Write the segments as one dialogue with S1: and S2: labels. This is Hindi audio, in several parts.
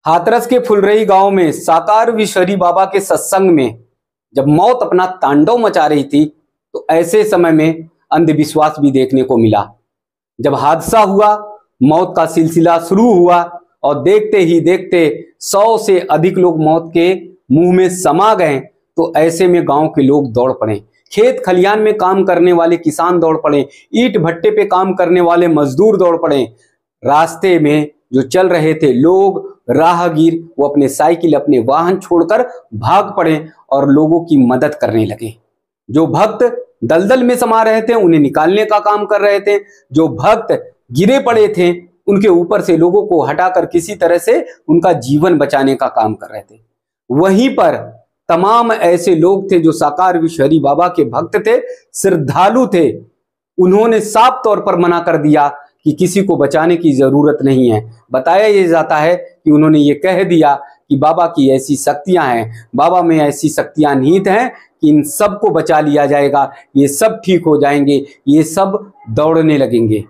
S1: हाथरस के फुलरई गांव में साकार विश्वहरी बाबा के सत्संग में जब मौत अपना तांडव मचा रही थी तो ऐसे समय में अंधविश्वास भी देखने को मिला। जब हादसा हुआ, मौत का सिलसिला शुरू हुआ और देखते ही देखते 100 से अधिक लोग मौत के मुंह में समा गए, तो ऐसे में गांव के लोग दौड़ पड़े। खेत खलियान में काम करने वाले किसान दौड़ पड़े, ईंट भट्टे पे काम करने वाले मजदूर दौड़ पड़े। रास्ते में जो चल रहे थे लोग, राहगीर, वो अपने साइकिल, अपने वाहन छोड़कर भाग पड़े और लोगों की मदद करने लगे। जो भक्त दलदल में समा रहे थे उन्हें निकालने का काम कर रहे थे। जो भक्त गिरे पड़े थे उनके ऊपर से लोगों को हटाकर किसी तरह से उनका जीवन बचाने का काम कर रहे थे। वहीं पर तमाम ऐसे लोग थे जो साकार विश्वहरी बाबा के भक्त थे, श्रद्धालु थे। उन्होंने साफ तौर पर मना कर दिया कि किसी को बचाने की जरूरत नहीं है। बताया यह जाता है कि उन्होंने ये कह दिया कि बाबा की ऐसी शक्तियां हैं, बाबा में ऐसी शक्तियां निहित हैं कि इन सब को बचा लिया जाएगा, ये सब ठीक हो जाएंगे, ये सब दौड़ने लगेंगे।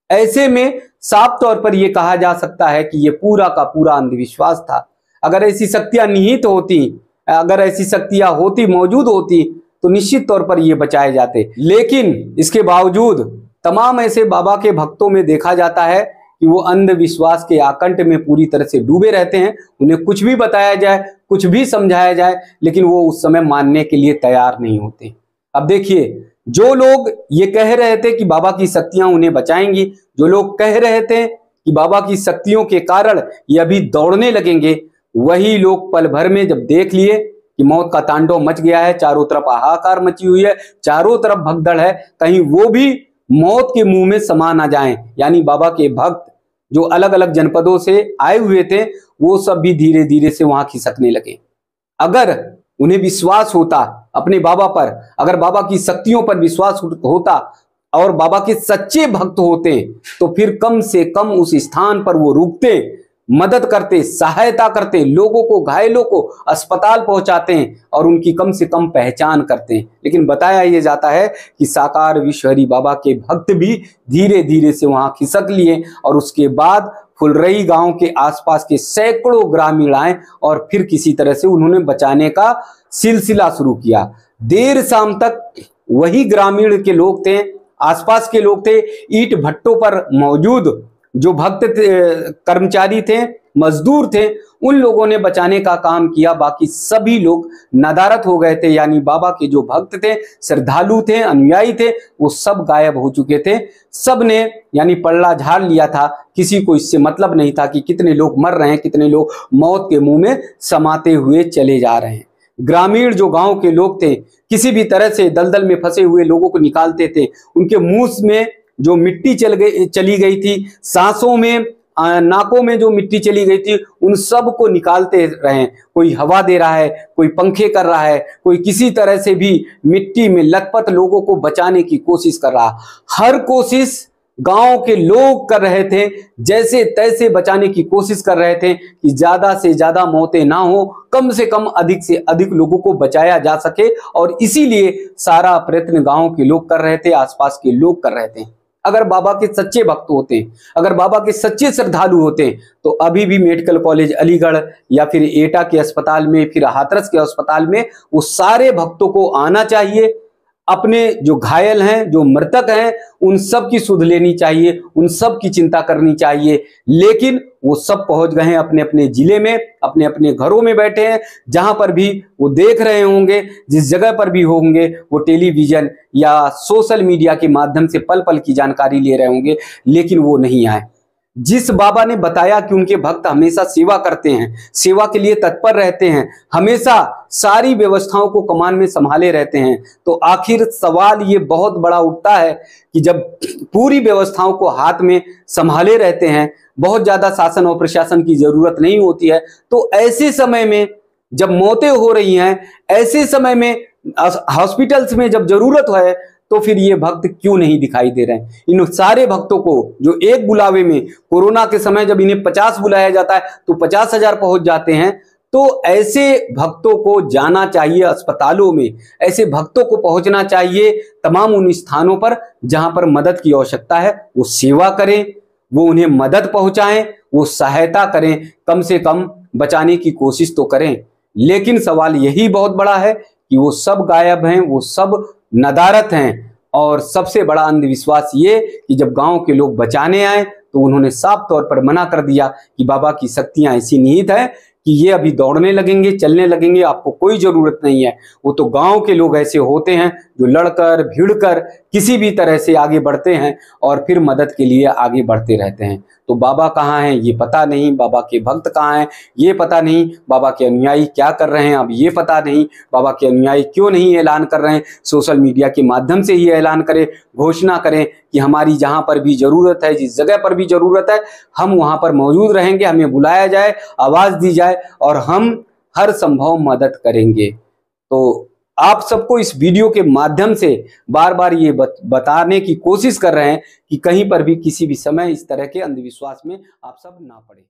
S1: ऐसे में साफ तौर पर यह कहा जा सकता है कि ये पूरा का पूरा अंधविश्वास था। अगर ऐसी शक्तियां निहित होती, अगर ऐसी शक्तियां होती, मौजूद होती, तो निश्चित तौर पर ये बचाए जाते। लेकिन इसके बावजूद तमाम ऐसे बाबा के भक्तों में देखा जाता है कि वो अंधविश्वास के आकंठ में पूरी तरह से डूबे रहते हैं। उन्हें कुछ भी बताया जाए, कुछ भी समझाया जाए, लेकिन वो उस समय मानने के लिए तैयार नहीं होते। अब देखिए, जो लोग ये कह रहे थे कि बाबा की शक्तियां उन्हें बचाएंगी, जो लोग कह रहे थे कि बाबा की शक्तियों के कारण ये अभी दौड़ने लगेंगे, वही लोग पल भर में जब देख लिए कि मौत का तांडव मच गया है, चारों तरफ हाहाकार मची हुई है, चारों तरफ भगदड़ है, कहीं वो भी मौत के मुंह में समा ना जाएं, यानी बाबा के भक्त जो अलग अलग जनपदों से आए हुए थे वो सब भी धीरे धीरे से वहां खिसकने लगे। अगर उन्हें विश्वास होता अपने बाबा पर, अगर बाबा की शक्तियों पर विश्वास होता और बाबा के सच्चे भक्त होते, तो फिर कम से कम उस स्थान पर वो रुकते, मदद करते, सहायता करते, लोगों को, घायलों को अस्पताल पहुंचाते हैं और उनकी कम से कम पहचान करते हैं। लेकिन बताया यह जाता है कि साकार विश्वहरी बाबा के भक्त भी धीरे धीरे से वहां खिसक लिए और उसके बाद फुलरई गांव के आसपास के सैकड़ों ग्रामीण आए और फिर किसी तरह से उन्होंने बचाने का सिलसिला शुरू किया। देर शाम तक वही ग्रामीण के लोग थे, आसपास के लोग थे, ईंट भट्टों पर मौजूद जो भक्त कर्मचारी थे, मजदूर थे, उन लोगों ने बचाने का काम किया। बाकी सभी लोग नदारत हो गए थे, यानी बाबा के जो भक्त थे, श्रद्धालु थे, अनुयायी थे, वो सब गायब हो चुके थे। सब ने यानी पल्ला झाड़ लिया था। किसी को इससे मतलब नहीं था कि कितने लोग मर रहे हैं, कितने लोग मौत के मुंह में समाते हुए चले जा रहे हैं। ग्रामीण जो गांव के लोग थे, किसी भी तरह से दलदल में फंसे हुए लोगों को निकालते थे। उनके मुंह में जो मिट्टी चली गई थी, सांसों में, नाकों में जो मिट्टी चली गई थी, उन सब को निकालते रहे। कोई हवा दे रहा है, कोई पंखे कर रहा है, कोई किसी तरह से भी मिट्टी में लथपथ लोगों को बचाने की कोशिश कर रहा। हर कोशिश गांव के लोग कर रहे थे, जैसे तैसे बचाने की कोशिश कर रहे थे कि ज्यादा से ज्यादा मौतें ना हो, कम से कम, अधिक से अधिक लोगों को बचाया जा सके। और इसीलिए सारा प्रयत्न गांव के लोग कर रहे थे, आसपास के लोग कर रहे थे। अगर बाबा के सच्चे भक्त होते, अगर बाबा के सच्चे श्रद्धालु होते, तो अभी भी मेडिकल कॉलेज अलीगढ़ या फिर एटा के अस्पताल में, फिर हाथरस के अस्पताल में वो सारे भक्तों को आना चाहिए। अपने जो घायल हैं, जो मृतक हैं, उन सब की सुध लेनी चाहिए, उन सब की चिंता करनी चाहिए। लेकिन वो सब पहुंच गए हैं अपने अपने जिले में, अपने अपने घरों में बैठे हैं। जहां पर भी वो देख रहे होंगे, जिस जगह पर भी होंगे, वो टेलीविजन या सोशल मीडिया के माध्यम से पल पल की जानकारी ले रहे होंगे, लेकिन वो नहीं आए। जिस बाबा ने बताया कि उनके भक्त हमेशा सेवा करते हैं, सेवा के लिए तत्पर रहते हैं, हमेशा सारी व्यवस्थाओं को कमान में संभाले रहते हैं, तो आखिर सवाल ये बहुत बड़ा उठता है कि जब पूरी व्यवस्थाओं को हाथ में संभाले रहते हैं, बहुत ज्यादा शासन और प्रशासन की जरूरत नहीं होती है, तो ऐसे समय में जब मौतें हो रही हैं, ऐसे समय में हॉस्पिटल्स में जब जरूरत है, तो फिर ये भक्त क्यों नहीं दिखाई दे रहे हैं? इन सारे भक्तों को जो एक बुलावे में, कोरोना के समय जब इन्हें 50 बुलाया जाता है तो 50,000 पहुंच जाते हैं। तो ऐसे भक्तों को जाना चाहिए अस्पतालों में, ऐसे भक्तों को पहुंचना चाहिए तमाम उन स्थानों पर जहां पर मदद की आवश्यकता है, वो सेवा करें, वो उन्हें मदद पहुंचाएं, वो सहायता करें, कम से कम बचाने की कोशिश तो करें। लेकिन सवाल यही बहुत बड़ा है कि वो सब गायब हैं, वो सब नदारत हैं। और सबसे बड़ा अंधविश्वास ये कि जब गांव के लोग बचाने आए तो उन्होंने साफ तौर पर मना कर दिया कि बाबा की शक्तियां ऐसी निहित है कि ये अभी दौड़ने लगेंगे, चलने लगेंगे, आपको कोई जरूरत नहीं है। वो तो गांव के लोग ऐसे होते हैं जो लड़कर भिड़कर किसी भी तरह से आगे बढ़ते हैं और फिर मदद के लिए आगे बढ़ते रहते हैं। तो बाबा कहाँ हैं ये पता नहीं, बाबा के भक्त कहाँ हैं ये पता नहीं, बाबा के अनुयायी क्या कर रहे हैं अब ये पता नहीं, बाबा के अनुयायी क्यों नहीं ऐलान कर रहे हैं, सोशल मीडिया के माध्यम से ही ऐलान करें, घोषणा करें कि हमारी जहां पर भी जरूरत है, जिस जगह पर भी जरूरत है, हम वहां पर मौजूद रहेंगे, हमें बुलाया जाए, आवाज दी जाए और हम हर संभव मदद करेंगे। तो आप सबको इस वीडियो के माध्यम से बार बार ये बताने की कोशिश कर रहे हैं कि कहीं पर भी किसी भी समय इस तरह के अंधविश्वास में आप सब ना पड़े।